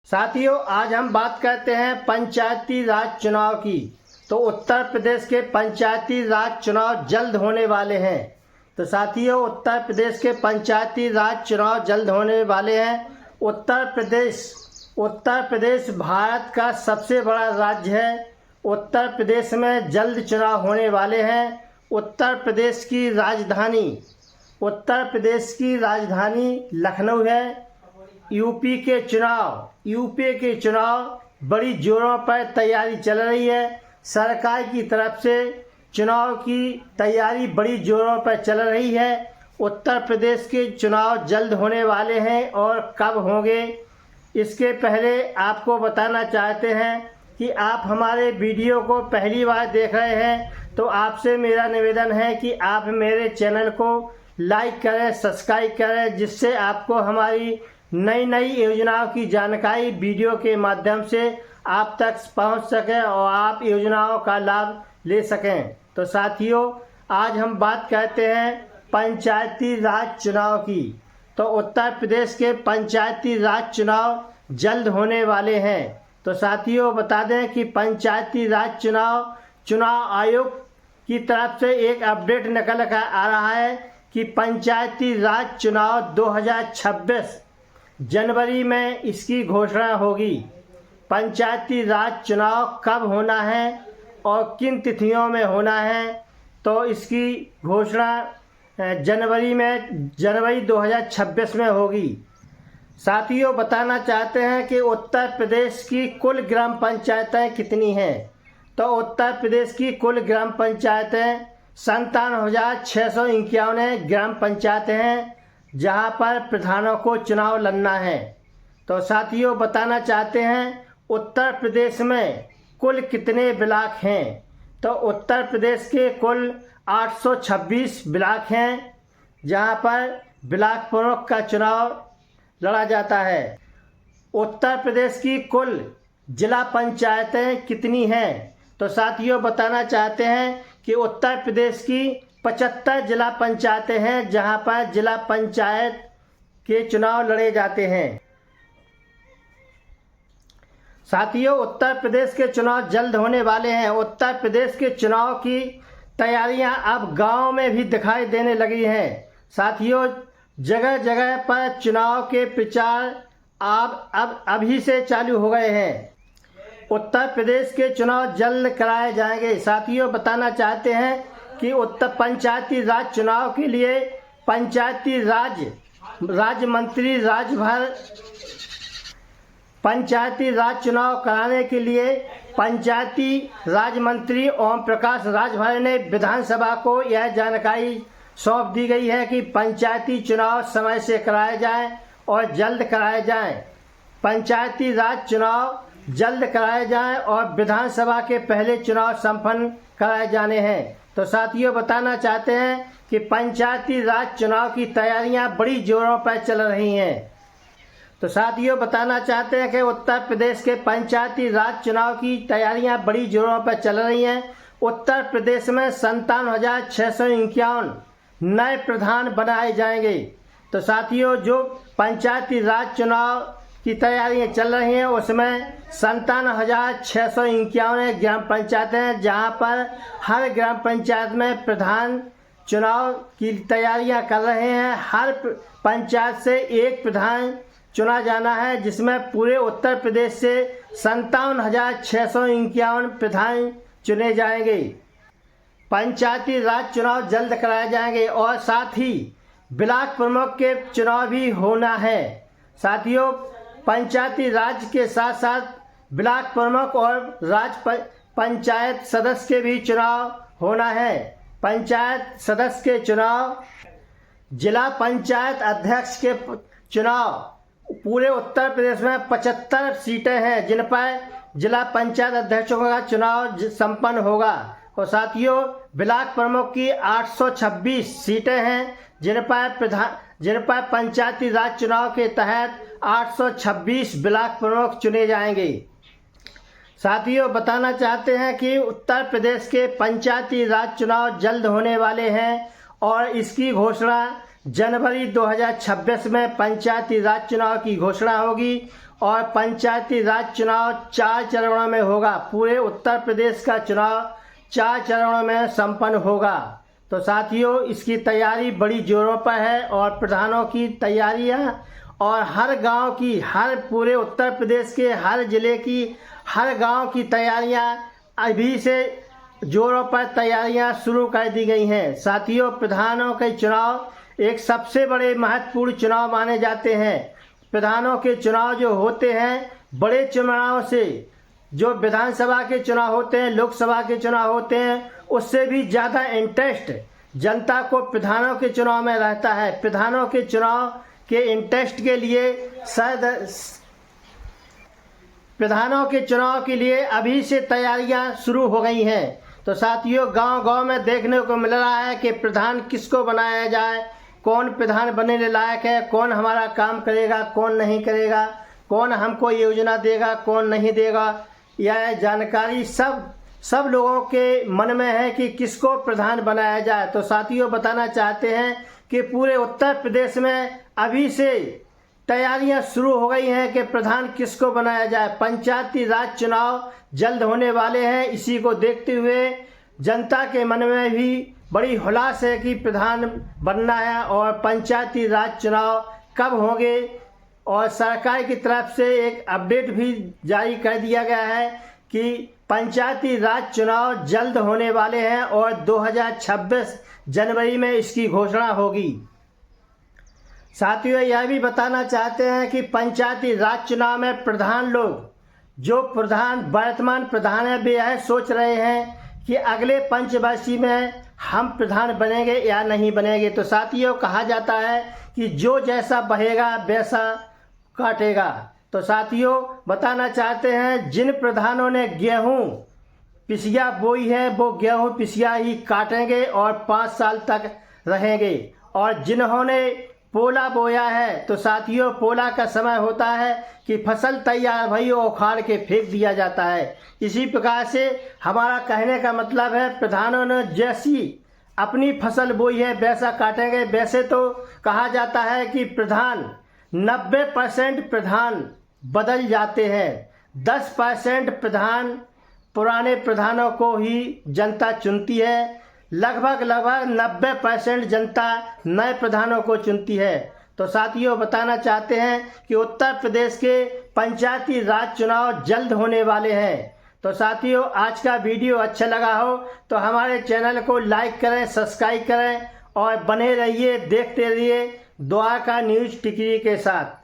साथियों, आज हम बात करते हैं पंचायती राज चुनाव की। तो उत्तर प्रदेश के पंचायती राज चुनाव जल्द होने वाले हैं। तो साथियों, उत्तर प्रदेश के पंचायती राज चुनाव जल्द होने वाले हैं। उत्तर प्रदेश भारत का सबसे बड़ा राज्य है। उत्तर प्रदेश में जल्द चुनाव होने वाले हैं। उत्तर प्रदेश की राजधानी लखनऊ है। यूपी के चुनाव बड़ी जोरों पर तैयारी चल रही है। सरकार की तरफ से चुनाव की तैयारी बड़ी जोरों पर चल रही है। उत्तर प्रदेश के चुनाव जल्द होने वाले हैं और कब होंगे, इसके पहले आपको बताना चाहते हैं कि आप हमारे वीडियो को पहली बार देख रहे हैं तो आपसे मेरा निवेदन है कि आप मेरे चैनल को लाइक करें, सब्सक्राइब करें, जिससे आपको हमारी नई नई योजनाओं की जानकारी वीडियो के माध्यम से आप तक पहुंच सके और आप योजनाओं का लाभ ले सकें। तो साथियों, आज हम बात करते हैं पंचायती राज चुनाव की। तो उत्तर प्रदेश के पंचायती राज चुनाव जल्द होने वाले हैं। तो साथियों, बता दें कि पंचायती राज चुनाव आयोग की तरफ से एक अपडेट निकल कर आ रहा है कि पंचायती राज चुनाव 2026 जनवरी में इसकी घोषणा होगी। पंचायती राज चुनाव कब होना है और किन तिथियों में होना है, तो इसकी घोषणा जनवरी 2026 में होगी। साथियों, बताना चाहते हैं कि उत्तर प्रदेश की कुल ग्राम पंचायतें कितनी हैं। तो उत्तर प्रदेश की कुल ग्राम पंचायतें 57,651 ग्राम पंचायतें हैं, जहां पर प्रधानों को चुनाव लड़ना है। तो साथियों, बताना चाहते हैं उत्तर प्रदेश में कुल कितने ब्लॉक हैं। तो उत्तर प्रदेश के कुल 826 ब्लॉक हैं, जहां पर ब्लॉक प्रमुख का चुनाव लड़ा जाता है। उत्तर प्रदेश की कुल जिला पंचायतें कितनी हैं। तो साथियों, बताना चाहते हैं कि उत्तर प्रदेश की 75 जिला पंचायतें हैं, जहां पर जिला पंचायत के चुनाव लड़े जाते हैं। साथियों, उत्तर प्रदेश के चुनाव जल्द होने वाले हैं। उत्तर प्रदेश के चुनाव की तैयारियां अब गांव में भी दिखाई देने लगी हैं। साथियों, जगह जगह पर चुनाव के प्रचार अब अभी से चालू हो गए हैं। उत्तर प्रदेश के चुनाव जल्द कराए जाएंगे। साथियों, बताना चाहते हैं कि उत्तर पंचायती राज चुनाव के लिए पंचायती राज चुनाव कराने के लिए पंचायती राज मंत्री ओम प्रकाश राजभर ने विधानसभा को यह जानकारी सौंप दी गई है कि पंचायती चुनाव समय से कराए जाएं और जल्द कराए जाएं। पंचायती राज चुनाव जल्द कराए जाएं और विधानसभा के पहले चुनाव संपन्न कराए जाने हैं। तो साथियों, बताना चाहते हैं कि पंचायती राज चुनाव की तैयारियां बड़ी जोरों पर चल रही हैं। तो साथियों, बताना चाहते हैं कि उत्तर प्रदेश के पंचायती राज चुनाव की तैयारियां बड़ी जोरों पर चल रही हैं। उत्तर प्रदेश में 57,651 नए प्रधान बनाए जाएंगे। तो साथियों, जो पंचायती राज चुनाव की तैयारियां चल रही हैं उसमें 57,651 ग्राम पंचायतें हैं, जहां पर हर ग्राम पंचायत में प्रधान चुनाव की तैयारियां कर रहे हैं। हर पंचायत से एक प्रधान चुना जाना है, जिसमें पूरे उत्तर प्रदेश से 57,651 प्रधान चुने जाएंगे। पंचायती राज चुनाव जल्द कराए जाएंगे और साथ ही ब्लॉक प्रमुख के चुनाव भी होना है। साथियों, पंचायती राज के साथ साथ ब्लॉक प्रमुख और पंचायत सदस्य के भी चुनाव होना है। पंचायत सदस्य के चुनाव, जिला पंचायत अध्यक्ष के चुनाव, पूरे उत्तर प्रदेश में 75 सीटें हैं जिन पर जिला पंचायत अध्यक्षों का चुनाव संपन्न होगा। और साथियों, ब्लॉक प्रमुख की 826 सीटें हैं जिन पर पंचायती राज चुनाव के तहत 826 ब्लॉक प्रमुख चुने जाएंगे। साथियों, बताना चाहते हैं कि उत्तर प्रदेश के पंचायती राज चुनाव जल्द होने वाले हैं और इसकी घोषणा जनवरी 2026 में पंचायती राज चुनाव की घोषणा होगी और पंचायती राज चुनाव 4 चरणों में होगा। पूरे उत्तर प्रदेश का चुनाव 4 चरणों में संपन्न होगा। तो साथियों, इसकी तैयारी बड़ी जोरों पर है और प्रधानों की तैयारियां और हर गांव की, हर पूरे उत्तर प्रदेश के हर जिले की, हर गांव की तैयारियां अभी से जोरों पर तैयारियां शुरू कर दी गई हैं। साथियों, प्रधानों के चुनाव एक सबसे बड़े महत्वपूर्ण चुनाव माने जाते हैं। प्रधानों के चुनाव जो होते हैं, बड़े चुनाव से, जो विधानसभा के चुनाव होते हैं, लोकसभा के चुनाव होते हैं, उससे भी ज़्यादा इंटरेस्ट जनता को प्रधानों के चुनाव में रहता है। प्रधानों के चुनाव के इंटरेस्ट के लिए प्रधानों के चुनाव के लिए अभी से तैयारियां शुरू हो गई हैं। तो साथियों, गांव-गांव में देखने को मिल रहा है कि प्रधान किसको बनाया जाए, कौन प्रधान बनने लायक है, कौन हमारा काम करेगा, कौन नहीं करेगा, कौन हमको योजना देगा, कौन नहीं देगा। यह जानकारी सब लोगों के मन में है कि किसको प्रधान बनाया जाए। तो साथियों, बताना चाहते हैं कि पूरे उत्तर प्रदेश में अभी से तैयारियां शुरू हो गई हैं कि प्रधान किसको बनाया जाए। पंचायती राज चुनाव जल्द होने वाले हैं। इसी को देखते हुए जनता के मन में भी बड़ी हुलास है कि प्रधान बनना है और पंचायती राज चुनाव कब होंगे। और सरकार की तरफ से एक अपडेट भी जारी कर दिया गया है कि पंचायती राज चुनाव जल्द होने वाले हैं और 2026 जनवरी में इसकी घोषणा होगी। साथियों, यह भी बताना चाहते हैं कि पंचायती राज चुनाव में प्रधान लोग, जो प्रधान वर्तमान प्रधान है, वे यह सोच रहे हैं कि अगले पंचवर्षीय में हम प्रधान बनेंगे या नहीं बनेंगे। तो साथियों, कहा जाता है कि जो जैसा बहेगा वैसा काटेगा। तो साथियों, बताना चाहते हैं, जिन प्रधानों ने गेहूं पिसिया बोई है, वो गेहूं पिसिया ही काटेंगे और 5 साल तक रहेंगे। और जिन्होंने पोला बोया है, तो साथियों, पोला का समय होता है कि फसल तैयार भई उखाड़ के फेंक दिया जाता है। इसी प्रकार से हमारा कहने का मतलब है, प्रधानों ने जैसी अपनी फसल बोई है वैसा काटेंगे। वैसे तो कहा जाता है कि प्रधान 90% प्रधान बदल जाते हैं, 10% प्रधान पुराने प्रधानों को ही जनता चुनती है, लगभग 90% जनता नए प्रधानों को चुनती है। तो साथियों, बताना चाहते हैं कि उत्तर प्रदेश के पंचायती राज चुनाव जल्द होने वाले हैं। तो साथियों, आज का वीडियो अच्छा लगा हो तो हमारे चैनल को लाइक करें, सब्सक्राइब करें और बने रहिए, देखते रहिए द्वारका न्यूज़ टिकरी के साथ।